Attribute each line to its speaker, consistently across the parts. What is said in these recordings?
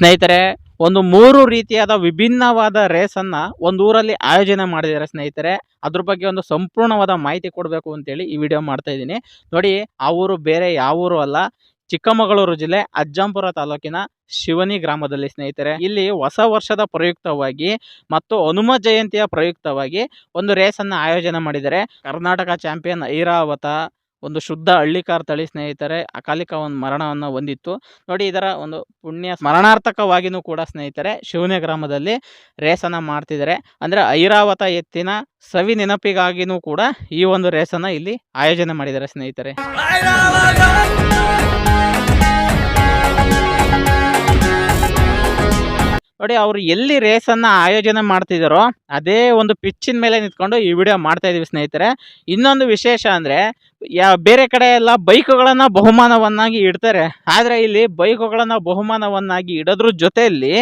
Speaker 1: ಸ್ನೇಹಿತರೆ, ಒಂದು 3 ರೀತಿಯಾದ ವಿಭಿನ್ನವಾದ ರೇಸನ್ನ ಒಂದು ಊರಲ್ಲಿ ಆಯೋಜನೆ ಮಾಡಿದ್ದಾರೆ ಸ್ನೇಹಿತರೆ. ಅದ್ರ ಬಗ್ಗೆ ಒಂದು ಸಂಪೂರ್ಣವಾದ ಮಾಹಿತಿ ಕೊಡಬೇಕು ಅಂತೇಳಿ ಈ ವಿಡಿಯೋ ಮಾಡ್ತಾ ಇದ್ದೀನಿ. ನೋಡಿ, ಆ ಊರು ಬೇರೆ ಯಾವ ಊರು ಅಲ್ಲ, ಚಿಕ್ಕಮಗಳೂರು ಜಿಲ್ಲೆ ಅಜ್ಜಂಪುರ ತಾಲೂಕಿನ ಶಿವನಿ ಗ್ರಾಮದಲ್ಲಿ ಸ್ನೇಹಿತರೆ. ಇಲ್ಲಿ ಹೊಸ ವರ್ಷದ ಪ್ರಯುಕ್ತವಾಗಿ ಮತ್ತು ಹನುಮ ಜಯಂತಿಯ ಪ್ರಯುಕ್ತವಾಗಿ ಒಂದು ರೇಸನ್ನು ಆಯೋಜನೆ ಮಾಡಿದ್ದಾರೆ. ಕರ್ನಾಟಕ ಚಾಂಪಿಯನ್ ಐರಾವತ ಒಂದು ಶುದ್ಧ ಹಳ್ಳಿಕಾರ್ ತಳಿ ಸ್ನೇಹಿತರೆ, ಅಕಾಲಿಕ ಒಂದು ಮರಣವನ್ನು ಹೊಂದಿತ್ತು. ನೋಡಿ, ಇದರ ಒಂದು ಪುಣ್ಯ ಸ್ಮರಣಾರ್ಥಕವಾಗಿಯೂ ಕೂಡ ಸ್ನೇಹಿತರೆ ಶಿವನಿ ಗ್ರಾಮದಲ್ಲಿ ರೇಸನ್ನು ಮಾಡ್ತಿದ್ದಾರೆ. ಅಂದರೆ ಐರಾವತ ಎತ್ತಿನ ಸವಿ ನೆನಪಿಗಾಗಿಯೂ ಕೂಡ ಈ ಒಂದು ರೇಸನ್ನು ಇಲ್ಲಿ ಆಯೋಜನೆ ಮಾಡಿದ್ದಾರೆ ಸ್ನೇಹಿತರೆ. ನೋಡಿ, ಅವರು ಎಲ್ಲಿ ರೇಸನ್ನು ಆಯೋಜನೆ ಮಾಡ್ತಿದ್ದಾರೋ ಅದೇ ಒಂದು ಪಿಚ್ಚಿನ ಮೇಲೆ ನಿಂತ್ಕೊಂಡು ಈ ವಿಡಿಯೋ ಮಾಡ್ತಾ ಇದೀವಿ ಸ್ನೇಹಿತರೆ. ಇನ್ನೊಂದು ವಿಶೇಷ ಅಂದರೆ, ಬೇರೆ ಕಡೆ ಎಲ್ಲ ಬೈಕುಗಳನ್ನು ಬಹುಮಾನವನ್ನಾಗಿ ಇಡ್ತಾರೆ, ಆದರೆ ಇಲ್ಲಿ ಬೈಕುಗಳನ್ನು ಬಹುಮಾನವನ್ನಾಗಿ ಇಡೋದ್ರ ಜೊತೆಯಲ್ಲಿ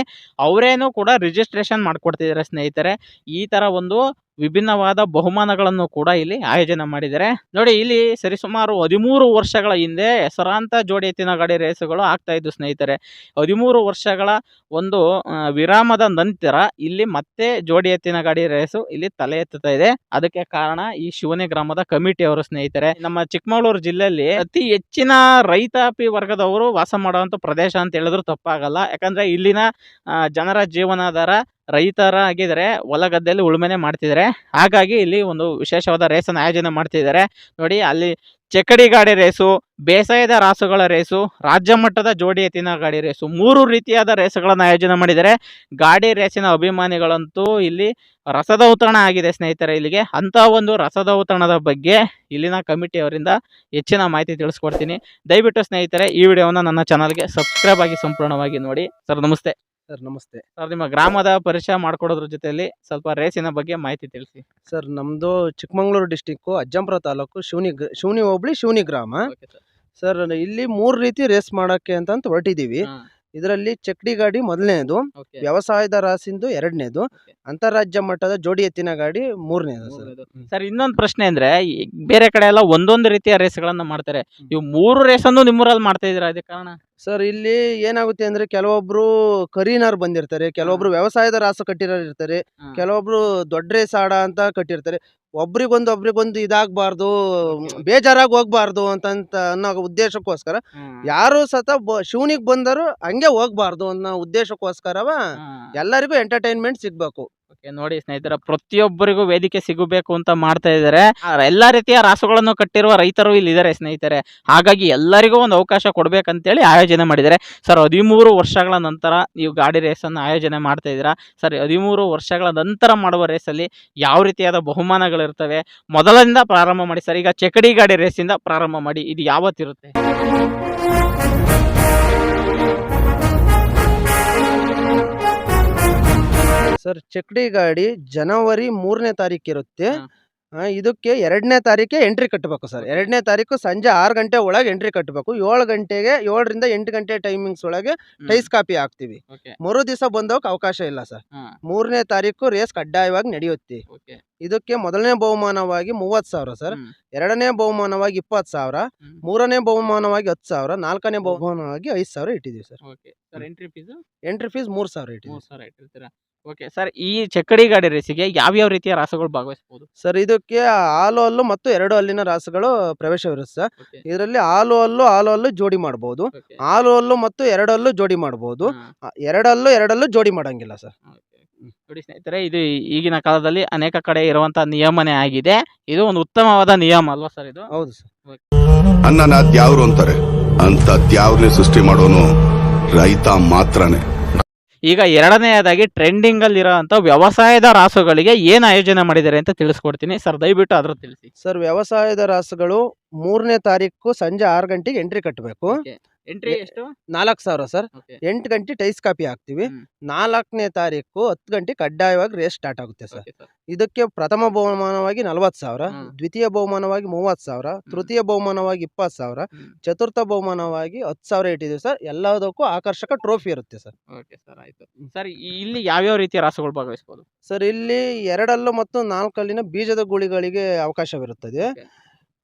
Speaker 1: ಅವರೇನೂ ಕೂಡ ರಿಜಿಸ್ಟ್ರೇಷನ್ ಮಾಡಿಕೊಡ್ತಿದ್ದಾರೆ ಸ್ನೇಹಿತರೆ. ಈ ಥರ ಒಂದು ವಿಭಿನ್ನವಾದ ಬಹುಮಾನಗಳನ್ನು ಕೂಡ ಇಲ್ಲಿ ಆಯೋಜನೆ ಮಾಡಿದ್ದಾರೆ. ನೋಡಿ, ಇಲ್ಲಿ ಸರಿಸುಮಾರು 13 ವರ್ಷಗಳ ಹಿಂದೆ ಹೆಸರಾಂತ ಜೋಡಿ ಎತ್ತಿನ ಗಾಡಿ ರೇಸುಗಳು ಆಗ್ತಾ ಇದ್ದು ಸ್ನೇಹಿತರೆ. 13 ವರ್ಷಗಳ ಒಂದು ವಿರಾಮದ ನಂತರ ಇಲ್ಲಿ ಮತ್ತೆ ಜೋಡಿ ಎತ್ತಿನ ಗಾಡಿ ರೇಸು ಇಲ್ಲಿ ತಲೆ ಎತ್ತುತ್ತಾ ಇದೆ. ಅದಕ್ಕೆ ಕಾರಣ ಈ ಶಿವನಿ ಗ್ರಾಮದ ಕಮಿಟಿಯವರು ಸ್ನೇಹಿತರೆ. ನಮ್ಮ ಚಿಕ್ಕಮಗಳೂರು ಜಿಲ್ಲೆಯಲ್ಲಿ ಅತಿ ಹೆಚ್ಚಿನ ರೈತಾಪಿ ವರ್ಗದವರು ವಾಸ ಮಾಡುವಂತ ಪ್ರದೇಶ ಅಂತ ಹೇಳಿದ್ರು ತಪ್ಪಾಗಲ್ಲ. ಯಾಕಂದ್ರೆ ಇಲ್ಲಿನ ಜನರ ಜೀವನಾಧಾರ ರೈತರಾಗಿದ್ದಾರೆ, ಹೊಲ ಗದ್ದೆಯಲ್ಲಿ ಉಳುಮೆನೆ ಮಾಡ್ತಿದ್ದಾರೆ. ಹಾಗಾಗಿ ಇಲ್ಲಿ ಒಂದು ವಿಶೇಷವಾದ ರೇಸನ್ನು ಆಯೋಜನೆ ಮಾಡ್ತಿದ್ದಾರೆ. ನೋಡಿ, ಅಲ್ಲಿ ಚಕ್ಕಡಿ ಗಾಡಿ ರೇಸು, ಬೇಸಾಯದ ರಾಸುಗಳ ರೇಸು, ರಾಜ್ಯ ಮಟ್ಟದ ಜೋಡಿ ಎತ್ತಿನ ಗಾಡಿ ರೇಸು, 3 ರೀತಿಯಾದ ರೇಸುಗಳನ್ನು ಆಯೋಜನೆ ಮಾಡಿದ್ದಾರೆ. ಗಾಡಿ ರೇಸಿನ ಅಭಿಮಾನಿಗಳಂತೂ ಇಲ್ಲಿ ರಸದೌತಣ ಆಗಿದೆ ಸ್ನೇಹಿತರೆ. ಇಲ್ಲಿಗೆ ಅಂತ ಒಂದು ರಸದೌತಣದ ಬಗ್ಗೆ ಇಲ್ಲಿನ ಕಮಿಟಿಯವರಿಂದ ಹೆಚ್ಚಿನ ಮಾಹಿತಿ ತಿಳಿಸ್ಕೊಡ್ತೀನಿ. ದಯವಿಟ್ಟು ಸ್ನೇಹಿತರೆ ಈ ವಿಡಿಯೋವನ್ನು ನನ್ನ ಚಾನಲ್ಗೆ ಸಬ್ಸ್ಕ್ರೈಬ್ ಆಗಿ ಸಂಪೂರ್ಣವಾಗಿ ನೋಡಿ. ಸರ್ ನಮಸ್ತೆ.
Speaker 2: ಸರ್ ನಮಸ್ತೆ.
Speaker 1: ಸರ್, ನಿಮ್ಮ ಗ್ರಾಮದ ಪರಿಚಯ ಮಾಡ್ಕೊಡೋದ್ರ ಜೊತೆಯಲ್ಲಿ ಸ್ವಲ್ಪ ರೇಸಿನ ಬಗ್ಗೆ ಮಾಹಿತಿ ತಿಳಿಸಿ.
Speaker 2: ಸರ್, ನಮ್ಮದು ಚಿಕ್ಕಮಗಳೂರು ಡಿಸ್ಟಿಕ್ಕು ಅಜ್ಜಂಪುರ ತಾಲೂಕು ಶಿವನಿ ಹೋಬಳಿ ಶಿವನಿ ಗ್ರಾಮ. ಸರ್, ಇಲ್ಲಿ 3 ರೀತಿ ರೇಸ್ ಮಾಡೋಕ್ಕೆ ಅಂತ ಹೊರಟಿದ್ದೀವಿ. ಇದರಲ್ಲಿ ಚಕ್ಡಿ ಗಾಡಿ ಮೊದಲನೇದು, ವ್ಯವಸಾಯದ ರಾಸಿಂದು 2ನೇದು, ಅಂತಾರಾಜ್ಯ ಮಟ್ಟದ ಜೋಡಿ ಎತ್ತಿನ ಗಾಡಿ 3ನೇದು.
Speaker 1: ಸರ್, ಇನ್ನೊಂದು ಪ್ರಶ್ನೆ ಅಂದ್ರೆ, ಬೇರೆ ಕಡೆ ಎಲ್ಲ ಒಂದೊಂದು ರೀತಿಯ ರೇಸ್ಗಳನ್ನ ಮಾಡ್ತಾರೆ, ಇವು 3 ರೇಸನ್ನು ನಿಮ್ಮೂರಲ್ಲಿ ಮಾಡ್ತಾ ಇದೀರಾ, ಅದಕ್ಕೆ ಕಾರಣ?
Speaker 2: ಸರ್, ಇಲ್ಲಿ ಏನಾಗುತ್ತೆ ಅಂದ್ರೆ, ಕೆಲವೊಬ್ರು ಕರೀನಾರ್ ಬಂದಿರ್ತಾರೆ, ಕೆಲವೊಬ್ರು ವ್ಯವಸಾಯದ ರಾಸು ಕಟ್ಟಿರೋರು ಇರ್ತಾರೆ, ಕೆಲವೊಬ್ರು ದೊಡ್ಡ ರೇಸ್ ಆಡ ಅಂತ ಕಟ್ಟಿರ್ತಾರೆ. ಒಬ್ರಿಗೊಂದು ಇದಾಗಬಾರ್ದು, ಬೇಜಾರಾಗಿ ಹೋಗ್ಬಾರ್ದು ಅಂತ ಅನ್ನೋ ಉದ್ದೇಶಕ್ಕೋಸ್ಕರ ಯಾರು ಸತ ಶಿವನಿಗೆ ಬಂದರು ಹಂಗೆ ಹೋಗ್ಬಾರ್ದು ಅನ್ನೋ ಉದ್ದೇಶಕ್ಕೋಸ್ಕರವ ಎಲ್ಲರಿಗೂ ಎಂಟರ್ಟೈನ್ಮೆಂಟ್ ಸಿಗ್ಬೇಕು.
Speaker 1: ನೋಡಿ ಸ್ನೇಹಿತರ, ಪ್ರತಿಯೊಬ್ಬರಿಗೂ ವೇದಿಕೆ ಸಿಗಬೇಕು ಅಂತ ಮಾಡ್ತಾ ಇದ್ದಾರೆ. ಎಲ್ಲಾ ರೀತಿಯ ರಾಸುಗಳನ್ನು ಕಟ್ಟಿರುವ ರೈತರು ಇಲ್ಲಿ ಇದ್ದಾರೆ ಸ್ನೇಹಿತರೆ. ಹಾಗಾಗಿ ಎಲ್ಲರಿಗೂ ಒಂದು ಅವಕಾಶ ಕೊಡ್ಬೇಕಂತೇಳಿ ಆಯೋಜನೆ ಮಾಡಿದ್ದಾರೆ. ಸರ್, 13 ವರ್ಷಗಳ ನಂತರ ನೀವು ಗಾಡಿ ರೇಸನ್ನು ಆಯೋಜನೆ ಮಾಡ್ತಾ ಇದ್ದೀರಾ. ಸರ್, 13 ವರ್ಷಗಳ ನಂತರ ಮಾಡುವ ರೇಸಲ್ಲಿ ಯಾವ ರೀತಿಯಾದ ಬಹುಮಾನಗಳಿರ್ತವೆ, ಮೊದಲಿಂದ ಪ್ರಾರಂಭ ಮಾಡಿ ಸರ್. ಈಗ ಚಕಡಿ ಗಾಡಿ ರೇಸಿಂದ ಪ್ರಾರಂಭ ಮಾಡಿ, ಇದು ಯಾವತ್ತಿರುತ್ತೆ?
Speaker 2: ಸರ್, ಚಕ್ಡಿ ಗಾಡಿ ಜನವರಿ 3ನೇ ತಾರೀಕು ಇರುತ್ತೆ. ಇದಕ್ಕೆ 2ನೇ ತಾರೀಕೆ ಎಂಟ್ರಿ ಕಟ್ಟಬೇಕು ಸರ್. 2ನೇ ತಾರೀಕು ಸಂಜೆ 6 ಗಂಟೆ ಒಳಗೆ ಎಂಟ್ರಿ ಕಟ್ಟಬೇಕು. 7ರಿಂದ 8 ಗಂಟೆ ಟೈಮಿಂಗ್ಸ್ ಒಳಗೆ ಟೈಸ್ ಕಾಪಿ ಹಾಕ್ತಿವಿ. ಮರು ದಿವಸ ಬಂದೋಕ್ ಅವಕಾಶ ಇಲ್ಲ ಸರ್. 3ನೇ ತಾರೀಕು ರೇಸ್ ಕಡ್ಡಾಯವಾಗಿ ನಡೆಯುತ್ತೆ. ಇದಕ್ಕೆ ಮೊದಲನೇ ಬಹುಮಾನವಾಗಿ 30,000 ಸರ್, 2ನೇ ಬಹುಮಾನವಾಗಿ 20,000, 3ನೇ ಬಹುಮಾನವಾಗಿ 10,000, 4ನೇ ಬಹುಮಾನವಾಗಿ 5,000 ಇಟ್ಟಿದ್ದೀವಿ ಸರ್. ಎಂಟ್ರಿ ಫೀಸ್ 3,000 ಇಟ್ಟಿದ್ದೀವಿ.
Speaker 1: ಓಕೆ ಸರ್, ಈ ಚಕ್ಕಡಿ ಗಾಡಿ ರೇಸಿಗೆ ಯಾವ್ಯಾವ ರೀತಿಯ ರಾಸುಗಳು ಭಾಗವಹಿಸಬಹುದು?
Speaker 2: ಸರ್, ಇದಕ್ಕೆ ಹಾಲು ಹಲ್ಲು ಮತ್ತು 2 ಹಲ್ಲಿನ ರಾಸುಗಳು ಪ್ರವೇಶವಿರುತ್ತೆ ಸರ್. ಇದರಲ್ಲಿ ಹಾಲು ಹಲ್ಲು ಜೋಡಿ ಮಾಡಬಹುದು, ಹಾಲು ಹಲ್ಲು ಮತ್ತು 2 ಹಲ್ಲು ಜೋಡಿ ಮಾಡಬಹುದು, 2 ಹಲ್ಲು ಜೋಡಿ ಮಾಡಂಗಿಲ್ಲ ಸರ್.
Speaker 1: ನೋಡಿ ಸ್ನೇಹಿತರೆ, ಇದು ಈಗಿನ ಕಾಲದಲ್ಲಿ ಅನೇಕ ಕಡೆ ಇರುವಂತಹ ನಿಯಮನೇ ಆಗಿದೆ. ಇದು ಒಂದು ಉತ್ತಮವಾದ ನಿಯಮ ಅಲ್ವಾ ಸರ್ ಇದು?
Speaker 2: ಹೌದು ಸರ್.
Speaker 3: ಅನ್ನನ ದ್ಯಾವ್ರು ಅಂತಾರೆ, ಅಂತ ದ್ಯಾವ್ರನ್ನೇ ಸೃಷ್ಟಿ ಮಾಡೋನು ರೈತ ಮಾತ್ರನೇ.
Speaker 1: ಈಗ 2ನೇದಾಗಿ ಟ್ರೆಂಡಿಂಗ್ ಅಲ್ಲಿ ಇರೋಂಥ ವ್ಯವಸಾಯದ ರಾಸುಗಳಿಗೆ ಏನು ಆಯೋಜನೆ ಮಾಡಿದ್ದಾರೆ ಅಂತ ತಿಳಿಸ್ಕೊಡ್ತೀನಿ ಸರ್, ದಯವಿಟ್ಟು ಅದ್ರ ತಿಳಿಸಿ.
Speaker 2: ಸರ್, ವ್ಯವಸಾಯದ ರಾಸುಗಳು 3ನೇ ತಾರೀಕು ಸಂಜೆ 6 ಗಂಟೆಗೆ ಎಂಟ್ರಿ ಕಟ್ಟಬೇಕು.
Speaker 1: ಎಂಟ್ರಿ ಎಷ್ಟು?
Speaker 2: 4,000 ಸರ್. 8 ಗಂಟೆ ಟೈಸ್ ಕಾಪಿ ಹಾಕ್ತಿವಿ. 4ನೇ ತಾರೀಕು 10 ಗಂಟೆ ಕಡ್ಡಾಯವಾಗಿ ರೇಸ್ ಸ್ಟಾರ್ಟ್ ಆಗುತ್ತೆ ಸರ್. ಇದಕ್ಕೆ ಪ್ರಥಮ ಬಹುಮಾನವಾಗಿ 40,000, ದ್ವಿತೀಯ ಬಹುಮಾನವಾಗಿ 30,000, ತೃತೀಯ ಬಹುಮಾನವಾಗಿ 20,000, ಚತುರ್ಥ ಬಹುಮಾನವಾಗಿ 10,000 ಇಟ್ಟಿದ್ದೀವಿ ಸರ್. ಎಲ್ಲದಕ್ಕೂ ಆಕರ್ಷಕ ಟ್ರೋಫಿ ಇರುತ್ತೆ ಸರ್.
Speaker 1: ಓಕೆ ಸರ್, ಆಯ್ತು ಸರ್. ಇಲ್ಲಿ ಯಾವ್ಯಾವ ರೀತಿಯ ರಾಸುಗಳು ಭಾಗವಹಿಸಬಹುದು?
Speaker 2: ಸರ್, ಇಲ್ಲಿ 2 ಹಲ್ಲು ಮತ್ತು 4 ಹಲ್ಲಿನ ಬೀಜದ ಗುಳಿಗಳಿಗೆ ಅವಕಾಶವಿರುತ್ತದೆ.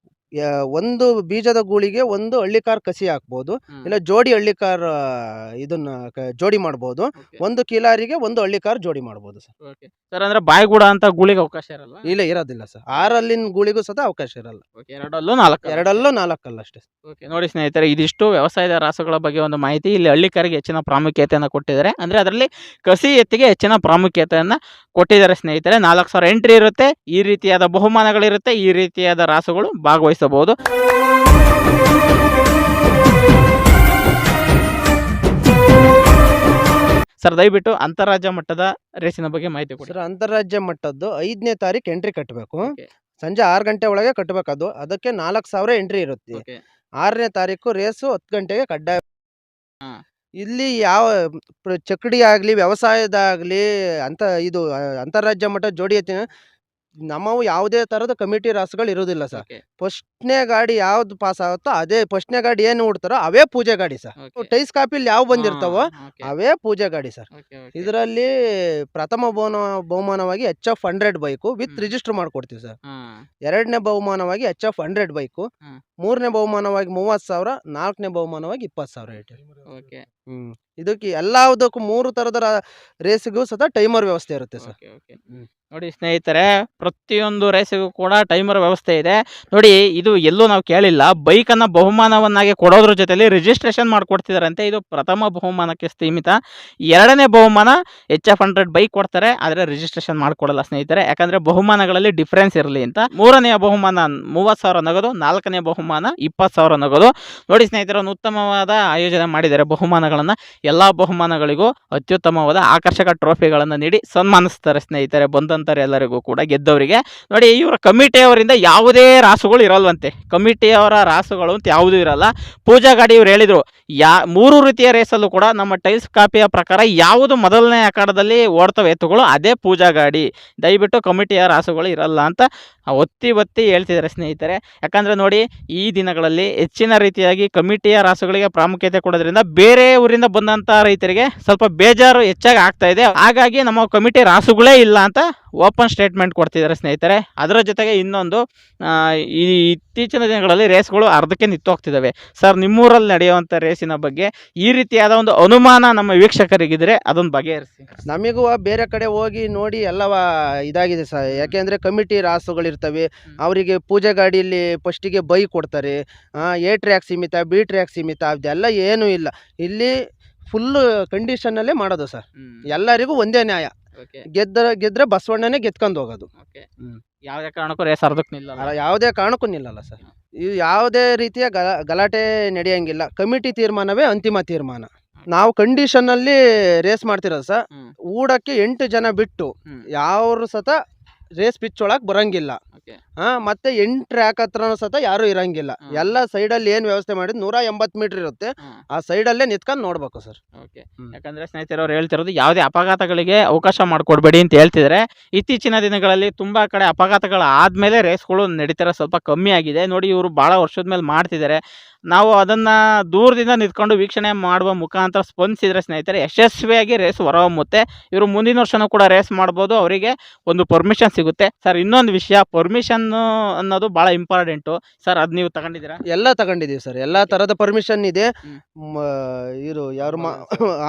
Speaker 2: ಒಂದು ಬೀಜದ ಗೂಳಿಗೆ ಒಂದು ಹಳ್ಳಿಕಾರ್ ಕಸಿ ಹಾಕ್ಬೋದು, ಇಲ್ಲ ಜೋಡಿ ಹಳ್ಳಿಕಾರ್ ಇದನ್ನ ಜೋಡಿ ಮಾಡ್ಬೋದು. ಒಂದು ಕಿಲಾರಿಗೆ ಒಂದು ಹಳ್ಳಿಕಾರ್ ಜೋಡಿ ಮಾಡ್ಬೋದು ಸರ್.
Speaker 1: ಸರ್ ಅಂದ್ರೆ ಬಾಯಿಗೂಡ ಅಂತ ಗೂಳಿಗೆ ಅವಕಾಶ ಇರಲ್ಲ.
Speaker 2: ಇಲ್ಲ, ಇರೋದಿಲ್ಲ ಸರ್. 6 ಗೂಳಿಗೂ ಸತ ಅವಕಾಶ ಇರಲ್ಲ.
Speaker 1: ಎರಡಲ್ಲೂ 4
Speaker 2: ಎರಡಲ್ಲೂ 4 ಅಷ್ಟೇ.
Speaker 1: ನೋಡಿ ಸ್ನೇಹಿತರೆ, ಇದಿಷ್ಟು ವ್ಯವಸಾಯದ ರಾಸುಗಳ ಬಗ್ಗೆ ಒಂದು ಮಾಹಿತಿ. ಇಲ್ಲಿ ಹಳ್ಳಿಕರಿಗೆ ಹೆಚ್ಚಿನ ಪ್ರಾಮುಖ್ಯತೆಯನ್ನು ಕೊಟ್ಟಿದ್ದಾರೆ, ಅಂದ್ರೆ ಅದರಲ್ಲಿ ಕಸಿ ಎತ್ತಿಗೆ ಹೆಚ್ಚಿನ ಪ್ರಾಮುಖ್ಯತೆಯನ್ನ ಕೊಟ್ಟಿದ್ದಾರೆ ಸ್ನೇಹಿತರೆ. 4,000 ಎಂಟ್ರಿ ಇರುತ್ತೆ, ಈ ರೀತಿಯಾದ ಬಹುಮಾನಗಳಿರುತ್ತೆ, ಈ ರೀತಿಯಾದ ರಾಸುಗಳು ಭಾಗವಹಿಸಬಹುದು. ಸರ್ ದಯವಿಟ್ಟು ಅಂತಾರಾಜ್ಯ ಮಟ್ಟದ ರೇಸಿನ ಬಗ್ಗೆ ಮಾಹಿತಿ ಕೊಡಿ.
Speaker 2: ಸರ್, ಅಂತಾರಾಜ್ಯ ಮಟ್ಟದ್ದು 5ನೇ ತಾರೀಕು ಎಂಟ್ರಿ ಕಟ್ಟಬೇಕು.
Speaker 1: Okay.
Speaker 2: ಸಂಜೆ 6 ಗಂಟೆ ಒಳಗೆ ಕಟ್ಟಬೇಕು. ಅದಕ್ಕೆ 4,000 ಎಂಟ್ರಿ ಇರುತ್ತೆ.
Speaker 1: Okay.
Speaker 2: 6ನೇ ತಾರೀಕು ರೇಸು 10 ಗಂಟೆಗೆ ಕಡ್ಡಾಯ.
Speaker 1: ಹಾ.
Speaker 2: ಇಲ್ಲಿ ಯಾವ ಚಕ್ಕಡಿ ಆಗ್ಲಿ, ವ್ಯವಸಾಯದಾಗ್ಲಿ ಇದು ಅಂತಾರಾಜ್ಯ ಮಟ್ಟ ಜೋಡಿ ಎತ್ತಿನ ನಮ್ಮವು ಯಾವುದೇ ತರದ ಕಮಿಟಿ ರಾಸುಗಳು ಇರುವುದಿಲ್ಲ ಸರ್.
Speaker 1: Okay.
Speaker 2: ಫಸ್ಟ್ನೇ ಗಾಡಿ ಯಾವ್ದು ಪಾಸ್ ಆಗುತ್ತೋ ಅದೇ, ಫಸ್ಟ್ನೇ ಗಾಡಿ ಏನು ಹುಡ್ತಾರೋ ಅವೇ ಪೂಜೆ ಗಾಡಿ ಸರ್.
Speaker 1: Okay.
Speaker 2: ಟೈಸ್ ಕಾಪಿಲಿ ಯಾವ ಬಂದಿರ್ತಾವೋ
Speaker 1: Okay.
Speaker 2: ಅವೇ ಪೂಜೆ ಗಾಡಿ ಸರ್.
Speaker 1: Okay.
Speaker 2: ಇದರಲ್ಲಿ ಪ್ರಥಮ ಬಹುಮಾನವಾಗಿ HF 100 ಬೈಕು ವಿತ್ ರಿಜಿಸ್ಟರ್ ಮಾಡ್ಕೊಡ್ತೀವಿ ಸರ್.
Speaker 1: ಹಾ.
Speaker 2: 2ನೇ ಬಹುಮಾನವಾಗಿ HF 100 ಬೈಕು,
Speaker 1: ಹ್ಮ್.
Speaker 2: 3ನೇ ಬಹುಮಾನವಾಗಿ 30,000, 4ನೇ ಬಹುಮಾನವಾಗಿ 20,000 ಇಟ್ಟು.
Speaker 1: Okay.
Speaker 2: ಇದಕ್ಕೆ ಎಲ್ಲದಕ್ಕೂ 3 ತರದ ರೇಸಿಗೂ ಸತ ಟೈಮರ್ ವ್ಯವಸ್ಥೆ ಇರುತ್ತೆ ಸರ್.
Speaker 1: Okay. Okay. ನೋಡಿ ಸ್ನೇಹಿತರೆ, ಪ್ರತಿಯೊಂದು ರೇಸಿಗೂ ಕೂಡ ಟೈಮರ್ ವ್ಯವಸ್ಥೆ ಇದೆ. ನೋಡಿ, ಇದು ಎಲ್ಲೂ ನಾವು ಕೇಳಿಲ್ಲ. ಬೈಕನ್ನು ಬಹುಮಾನವನ್ನಾಗಿ ಕೊಡೋದ್ರ ಜೊತೆಲಿ ರಿಜಿಸ್ಟ್ರೇಷನ್ ಮಾಡಿಕೊಡ್ತಿದಾರಂತೆ. ಇದು ಪ್ರಥಮ ಬಹುಮಾನಕ್ಕೆ ಸೀಮಿತ. 2ನೇ ಬಹುಮಾನ HF 100 ಬೈಕ್ ಕೊಡ್ತಾರೆ, ಆದರೆ ರಿಜಿಸ್ಟ್ರೇಷನ್ ಮಾಡಿಕೊಡಲ್ಲ ಸ್ನೇಹಿತರೆ, ಯಾಕಂದರೆ ಬಹುಮಾನಗಳಲ್ಲಿ ಡಿಫ್ರೆನ್ಸ್ ಇರಲಿ ಅಂತ. 3ನೇ ಬಹುಮಾನ 30,000 ನಗದು, 4ನೇ ಬಹುಮಾನ 20,000 ನಗದು. ನೋಡಿ ಸ್ನೇಹಿತರೆ, ಒಂದು ಉತ್ತಮವಾದ ಆಯೋಜನೆ ಮಾಡಿದ್ದಾರೆ ಬಹುಮಾನಗಳನ್ನು. ಎಲ್ಲ ಬಹುಮಾನಗಳಿಗೂ ಅತ್ಯುತ್ತಮವಾದ ಆಕರ್ಷಕ ಟ್ರೋಫಿಗಳನ್ನು ನೀಡಿ ಸನ್ಮಾನಿಸ್ತಾರೆ ಸ್ನೇಹಿತರೆ, ಬಂದಂತಾರೆ ಎಲ್ಲರಿಗೂ ಕೂಡ ಗೆದ್ದವರಿಗೆ. ನೋಡಿ, ಇವರ ಕಮಿಟಿಯವರಿಂದ ಯಾವುದೇ ರಾಸುಗಳು ಇರಲ್ವಂತೆ. ಕಮಿಟಿಯವರ ರಾಸುಗಳು ಅಂತ ಯಾವುದೂ ಇರಲ್ಲ. ಪೂಜಾ ಗಾಡಿ ಇವ್ರು ಹೇಳಿದರು, 3 ರೀತಿಯ ರೇಸಲ್ಲೂ ಕೂಡ ನಮ್ಮ ಟೈಲ್ಸ್ ಕಾಪಿಯ ಪ್ರಕಾರ ಯಾವುದು ಮೊದಲನೇ ಅಖಾಡದಲ್ಲಿ ಓಡ್ತವೆ ಎತ್ತುಗಳು ಅದೇ ಪೂಜಾ ಗಾಡಿ. ದಯವಿಟ್ಟು ಕಮಿಟಿಯ ರಾಸುಗಳು ಇರಲ್ಲ ಅಂತ ಒತ್ತಿ ಹೇಳ್ತಿದ್ದಾರೆ ಸ್ನೇಹಿತರೆ. ಯಾಕಂದರೆ ನೋಡಿ, ಈ ದಿನಗಳಲ್ಲಿ ಹೆಚ್ಚಿನ ರೀತಿಯಾಗಿ ಕಮಿಟಿಯ ರಾಸುಗಳಿಗೆ ಪ್ರಾಮುಖ್ಯತೆ ಕೊಡೋದ್ರಿಂದ ಬೇರೆ ಊರಿಂದ ಬಂದಂಥ ರೈತರಿಗೆ ಸ್ವಲ್ಪ ಬೇಜಾರು ಹೆಚ್ಚಾಗಿ ಆಗ್ತಾ ಇದೆ. ಹಾಗಾಗಿ ನಮ್ಮ ಕಮಿಟಿ ರಾಸುಗಳೇ ಇಲ್ಲ ಅಂತ ಓಪನ್ ಸ್ಟೇಟ್ಮೆಂಟ್ ಕೊಡ್ತಿದ್ದಾರೆ ಸ್ನೇಹಿತರೆ. ಅದರ ಜೊತೆಗೆ ಇನ್ನೊಂದು, ಈ ಇತ್ತೀಚಿನ ದಿನಗಳಲ್ಲಿ ರೇಸ್ಗಳು ಅರ್ಧಕ್ಕೆ ನಿಂತು ಹೋಗ್ತಿದ್ದಾವೆ. ಸರ್, ನಿಮ್ಮೂರಲ್ಲಿ ನಡೆಯುವಂಥ ರೇಸಿನ ಬಗ್ಗೆ ಈ ರೀತಿಯಾದ ಒಂದು ಅನುಮಾನ ನಮ್ಮ ವೀಕ್ಷಕರಿಗಿದ್ರೆ ಅದೊಂದು ಬಗೆಹರಿಸಿ.
Speaker 2: ನಮಗೂ ಬೇರೆ ಕಡೆ ಹೋಗಿ ನೋಡಿ ಎಲ್ಲವ ಇದಾಗಿದೆ ಸರ್. ಯಾಕೆಂದರೆ ಕಮಿಟಿ ರಾಸುಗಳಿರ್ತವೆ, ಅವರಿಗೆ ಪೂಜೆ ಗಾಡಿಯಲ್ಲಿ ಫಸ್ಟಿಗೆ ಬೈಕ್ ಕೊಡ್ತಾರೆ. A ಟ್ರ್ಯಾಕ್ ಸೀಮಿತ, B ಟ್ರ್ಯಾಕ್ ಸೀಮಿತ, ಅದೆಲ್ಲ ಏನೂ ಇಲ್ಲ. ಇಲ್ಲಿ ಫುಲ್ಲು ಕಂಡೀಷನ್ನಲ್ಲೇ ಮಾಡೋದು ಸರ್. ಎಲ್ಲರಿಗೂ ಒಂದೇ ನ್ಯಾಯ. ಗೆದ್ರೆ ಬಸವಣ್ಣನೇ ಗೆದ್ಕೊಂಡು ಹೋಗೋದು.
Speaker 1: ಯಾವುದೇ ಕಾರಣಕ್ಕೂ ರೇಸ್ ಅರ್ಧಕ್ಕೆ ನಿಲ್ಲಲ್ಲ.
Speaker 2: ಯಾವುದೇ ಕಾರಣಕ್ಕೂ ನಿಲ್ಲಲ್ಲ ಸರ್. ಇದು ಯಾವುದೇ ರೀತಿಯ ಗಲಾಟೆ ನಡೆಯಂಗಿಲ್ಲ. ಕಮಿಟಿ ತೀರ್ಮಾನವೇ ಅಂತಿಮ ತೀರ್ಮಾನ. ನಾವು ಕಂಡೀಷನ್ನಲ್ಲಿ ರೇಸ್ ಮಾಡ್ತಿರೋದು ಸರ್. ಊಡಕ್ಕೆ 8 ಜನ ಬಿಟ್ಟು ಯಾರು ಸತ ರೇಸ್ ಪಿಚ್ ಒಳಗೆ ಬರಂಗಿಲ್ಲ. ಮತ್ತೆ 8 ಟ್ರ್ಯಾಕ್ ಹತ್ರನೂ ಸತ ಯಾರು ಇರಂಗಿಲ್ಲ. ಎಲ್ಲ ಸೈಡಲ್ಲಿ ಏನು ವ್ಯವಸ್ಥೆ ಮಾಡಿದ್ 180 ಮೀಟರ್ ಇರುತ್ತೆ. ಆ ಸೈಡಲ್ಲೇ ನಿಂತ್ಕೊಂಡು ನೋಡ್ಬೇಕು ಸರ್.
Speaker 1: ಯಾಕಂದ್ರೆ ಸ್ನೇಹಿತರವ್ರು ಹೇಳ್ತಿರೋದು, ಯಾವುದೇ ಅಪಘಾತಗಳಿಗೆ ಅವಕಾಶ ಮಾಡಿಕೊಡ್ಬೇಡಿ ಅಂತ ಹೇಳ್ತಿದ್ದಾರೆ. ಇತ್ತೀಚಿನ ದಿನಗಳಲ್ಲಿ ತುಂಬಾ ಕಡೆ ಅಪಘಾತಗಳು ಆದ್ಮೇಲೆ ರೇಸ್ಗಳು ನಡೀತಾರೆ, ಸ್ವಲ್ಪ ಕಮ್ಮಿ ಆಗಿದೆ. ನೋಡಿ, ಇವರು ಬಹಳ ವರ್ಷದ ಮೇಲೆ ಮಾಡ್ತಿದ್ದಾರೆ. ನಾವು ಅದನ್ನ ದೂರದಿಂದ ನಿಂತ್ಕೊಂಡು ವೀಕ್ಷಣೆ ಮಾಡುವ ಮುಖಾಂತರ ಸ್ಪಂದಿಸಿದ್ರೆ ಸ್ನೇಹಿತರೆ ಯಶಸ್ವಿಯಾಗಿ ರೇಸ್ ಹೊರಹೊಮ್ಮುತ್ತೆ. ಇವರು ಮುಂದಿನ ವರ್ಷನೂ ಕೂಡ ರೇಸ್ ಮಾಡ್ಬೋದು, ಅವರಿಗೆ ಒಂದು ಪರ್ಮಿಷನ್ ಸಿಗುತ್ತೆ. ಸರ್, ಇನ್ನೊಂದು ವಿಷಯ, ಪರ್ಮಿಷನ್ ಅನ್ನೋದು ಬಹಳ ಇಂಪಾರ್ಟೆಂಟು. ಸರ್, ಅದು ನೀವು ತಗೊಂಡಿದ್ದೀರಾ?
Speaker 2: ಎಲ್ಲ ತಗೊಂಡಿದ್ದೀವಿ ಸರ್. ಎಲ್ಲ ತರದ ಪರ್ಮಿಷನ್ ಇದೆ. ಇದು ಯಾರು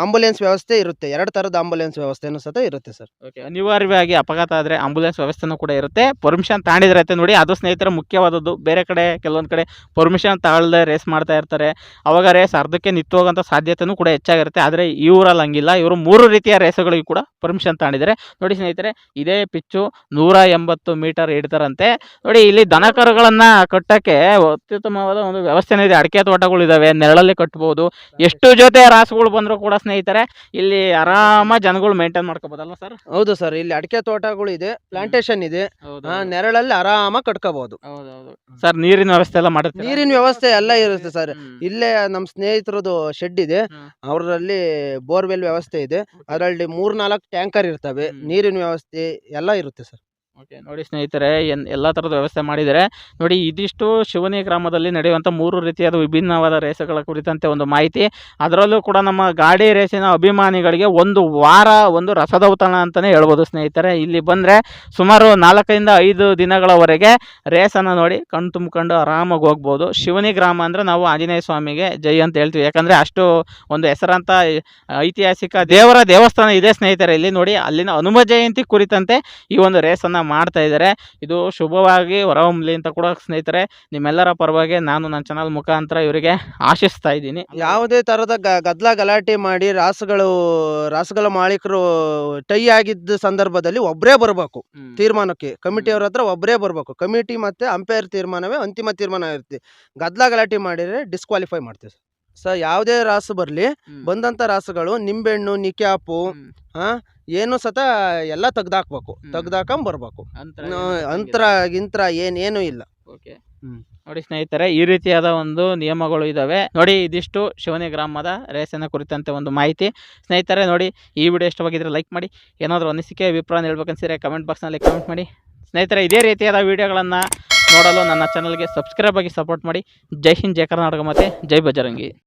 Speaker 2: ಆಂಬುಲೆನ್ಸ್ ವ್ಯವಸ್ಥೆ ಇರುತ್ತೆ. 2 ತರದ ಆಂಬುಲೆನ್ಸ್ ವ್ಯವಸ್ಥೆನೂ ಸತ ಇರುತ್ತೆ ಸರ್.
Speaker 1: ಅನಿವಾರ್ಯವಾಗಿ ಅಪಘಾತ ಆದರೆ ಆಂಬುಲೆನ್ಸ್ ವ್ಯವಸ್ಥೆನೂ ಕೂಡ ಇರುತ್ತೆ. ಪರ್ಮಿಷನ್ ತಗೊಂಡಿದ್ರೆ ನೋಡಿ, ಅದು ಸ್ನೇಹಿತರೆ ಮುಖ್ಯವಾದದ್ದು. ಬೇರೆ ಕಡೆ ಕೆಲವೊಂದು ಕಡೆ ಪರ್ಮಿಷನ್ ತಗೊಳ್ಳದೆ ರೇಸ್ ಮಾಡ್ತಾ ಇರ್ತಾರೆ, ಅವಾಗ ರೇಸ್ ಅರ್ಧಕ್ಕೆ ನಿಂತು ಹೋಗೋಂಥ ಸಾಧ್ಯತೆನೂ ಕೂಡ ಹೆಚ್ಚಾಗಿರುತ್ತೆ. ಆದರೆ ಇವರಲ್ಲಿ ಹಂಗಿಲ್ಲ, ಇವರು 3 ರೀತಿಯ ರೇಸುಗಳಿಗೆ ಕೂಡ ಪರ್ಮಿಷನ್ ತಗೊಂಡಿದ್ದಾರೆ. ನೋಡಿ ಸ್ನೇಹಿತರೆ, ಇದೇ ಪಿಚ್ಚು 180 ಮೀಟರ್ ಇಡ್ತಾರಂತೆ. ನೋಡಿ, ಇಲ್ಲಿ ದನಕರುಗಳನ್ನ ಕಟ್ಟಕ್ಕೆ ಅತ್ಯುತ್ತಮವಾದ ಒಂದು ವ್ಯವಸ್ಥೆನೇ ಇದೆ. ಅಡಿಕೆ ತೋಟಗಳು ಇದಾವೆ, ನೆರಳಲ್ಲಿ ಕಟ್ಬೋದು. ಎಷ್ಟು ಜೊತೆ ರಾಸುಗಳು ಬಂದರೂ ಕೂಡ ಸ್ನೇಹಿತರೆ ಇಲ್ಲಿ ಆರಾಮ ಜನಗಳು ಮೇಂಟೈನ್ ಮಾಡ್ಕೋಬೋದಲ್ವ ಸರ್?
Speaker 2: ಹೌದು ಸರ್. ಇಲ್ಲಿ ಅಡಿಕೆ ತೋಟಗಳು ಇದೆ, ಪ್ಲಾಂಟೇಶನ್ ಇದೆ, ನೆರಳಲ್ಲಿ ಆರಾಮಾಗಿ ಕಟ್ಕೋಬಹುದು.
Speaker 1: ಸರ್, ನೀರಿನ ವ್ಯವಸ್ಥೆ ಎಲ್ಲ ಮಾಡುತ್ತೆ?
Speaker 2: ನೀರಿನ ವ್ಯವಸ್ಥೆ ಎಲ್ಲ ಇರುತ್ತೆ ಸರ್. ಇಲ್ಲೇ ನಮ್ಮ ಸ್ನೇಹಿತರದು ಶೆಡ್ ಇದೆ, ಅವರಲ್ಲಿ ಬೋರ್ವೆಲ್ ವ್ಯವಸ್ಥೆ ಇದೆ. ಅದರಲ್ಲಿ 3-4 ಟ್ಯಾಂಕರ್ ಇರ್ತವೆ, ನೀರಿನ ವ್ಯವಸ್ಥೆ ಎಲ್ಲ ಇರುತ್ತೆ ಸರ್.
Speaker 1: ಓಕೆ, ನೋಡಿ ಸ್ನೇಹಿತರೆ, ಎಲ್ಲ ಥರದ ವ್ಯವಸ್ಥೆ ಮಾಡಿದ್ದಾರೆ. ನೋಡಿ, ಇದಿಷ್ಟು ಶಿವನಿ ಗ್ರಾಮದಲ್ಲಿ ನಡೆಯುವಂಥ 3 ರೀತಿಯಾದ ವಿಭಿನ್ನವಾದ ರೇಸ್ಗಳ ಕುರಿತಂತೆ ಒಂದು ಮಾಹಿತಿ. ಅದರಲ್ಲೂ ಕೂಡ ನಮ್ಮ ಗಾಡಿ ರೇಸಿನ ಅಭಿಮಾನಿಗಳಿಗೆ ಒಂದು ವಾರ ಒಂದು ರಸದೌತಣ ಅಂತಲೇ ಹೇಳ್ಬೋದು ಸ್ನೇಹಿತರೆ. ಇಲ್ಲಿ ಬಂದರೆ ಸುಮಾರು 4ರಿಂದ 5 ದಿನಗಳವರೆಗೆ ರೇಸನ್ನು ನೋಡಿ ಕಣ್ಣು ತುಂಬಿಕೊಂಡು ಆರಾಮಾಗಿ ಹೋಗ್ಬೋದು. ಶಿವನಿ ಗ್ರಾಮ ಅಂದರೆ ನಾವು ಆಂಜನೇಯ ಸ್ವಾಮಿಗೆ ಜೈ ಅಂತ ಹೇಳ್ತೀವಿ, ಯಾಕಂದರೆ ಅಷ್ಟು ಒಂದು ಹೆಸರಂತ ಐತಿಹಾಸಿಕ ದೇವರ ದೇವಸ್ಥಾನ ಇದೆ ಸ್ನೇಹಿತರೆ. ಇಲ್ಲಿ ನೋಡಿ, ಅಲ್ಲಿನ ಹನುಮ ಜಯಂತಿ ಕುರಿತಂತೆ ಈ ಒಂದು ರೇಸನ್ನು ಮಾಡ್ತಾ ಇದ್ದಾರೆ. ಇದು ಶುಭವಾಗಿ ಹೊರಹೊಮ್ಮಲಿ ಅಂತ ಕೂಡ ಸ್ನೇಹಿತರೆ ನಿಮ್ಮೆಲ್ಲರ ಪರವಾಗಿ ನಾನು ನನ್ನ ಚಾನಲ್ ಮುಖಾಂತರ ಇವರಿಗೆ ಆಶಿಸ್ತಾ ಇದ್ದೀನಿ.
Speaker 2: ಯಾವುದೇ ತರದ ಗದ್ದಲ ಗಲಾಟೆ ಮಾಡಿ ರಾಸುಗಳ ಮಾಲೀಕರು ಟೈ ಆಗಿದ್ದ ಸಂದರ್ಭದಲ್ಲಿ ಒಬ್ಬರೇ ಬರಬೇಕು ತೀರ್ಮಾನಕ್ಕೆ. ಕಮಿಟಿಯವ್ರ ಹತ್ರ ಒಬ್ಬರೇ ಬರಬೇಕು. ಕಮಿಟಿ ಮತ್ತೆ ಅಂಪೈರ್ ತೀರ್ಮಾನವೇ ಅಂತಿಮ ತೀರ್ಮಾನ ಇರುತ್ತೆ. ಗದ್ದಲ ಗಲಾಟೆ ಮಾಡಿದ್ರೆ ಡಿಸ್ಕ್ವಾಲಿಫೈ ಮಾಡ್ತೀವಿ ಸರ್. ಯಾವುದೇ ರಾಸು ಬರಲಿ, ಬಂದಂತ ರಾಸುಗಳು ನಿಂಬೆಹಣ್ಣು, ನಿಕ್ಯಾಪು, ಏನು ಸತ ಎಲ್ಲ ತೆಗ್ದಾಕ್ಬೇಕು. ತೆಗ್ದಾಕೊಂಡ್ ಬರ್ಬೇಕು. ಅಂತರ ಗಿಂತ್ರ ಏನೇನು ಇಲ್ಲ.
Speaker 1: ಓಕೆ, ನೋಡಿ ಸ್ನೇಹಿತರೆ, ಈ ರೀತಿಯಾದ ಒಂದು ನಿಯಮಗಳು ಇದಾವೆ. ನೋಡಿ, ಇದಿಷ್ಟು ಶಿವನಿ ಗ್ರಾಮದ ರೇಸಿನ ಕುರಿತಂತೆ ಒಂದು ಮಾಹಿತಿ. ಸ್ನೇಹಿತರೆ, ನೋಡಿ, ಈ ವಿಡಿಯೋ ಇಷ್ಟವಾಗಿದ್ರೆ ಲೈಕ್ ಮಾಡಿ. ಏನಾದರೂ ಅನಿಸಿಕೆ ಅಭಿಪ್ರಾಯ ಹೇಳ್ಬೇಕನ್ಸಿದ್ರೆ ಕಮೆಂಟ್ ಬಾಕ್ಸ್ನಲ್ಲಿ ಕಮೆಂಟ್ ಮಾಡಿ. ಸ್ನೇಹಿತರೆ, ಇದೇ ರೀತಿಯಾದ ವಿಡಿಯೋಗಳನ್ನು ನೋಡಲು ನನ್ನ ಚಾನಲ್ಗೆ ಸಬ್ಸ್ಕ್ರೈಬ್ ಆಗಿ ಸಪೋರ್ಟ್ ಮಾಡಿ. ಜೈ ಹಿಂದ್, ಜೈ ಕರ್ನಾಟಕ, ಮತ್ತು ಜೈ ಬಜರಂಗಿ.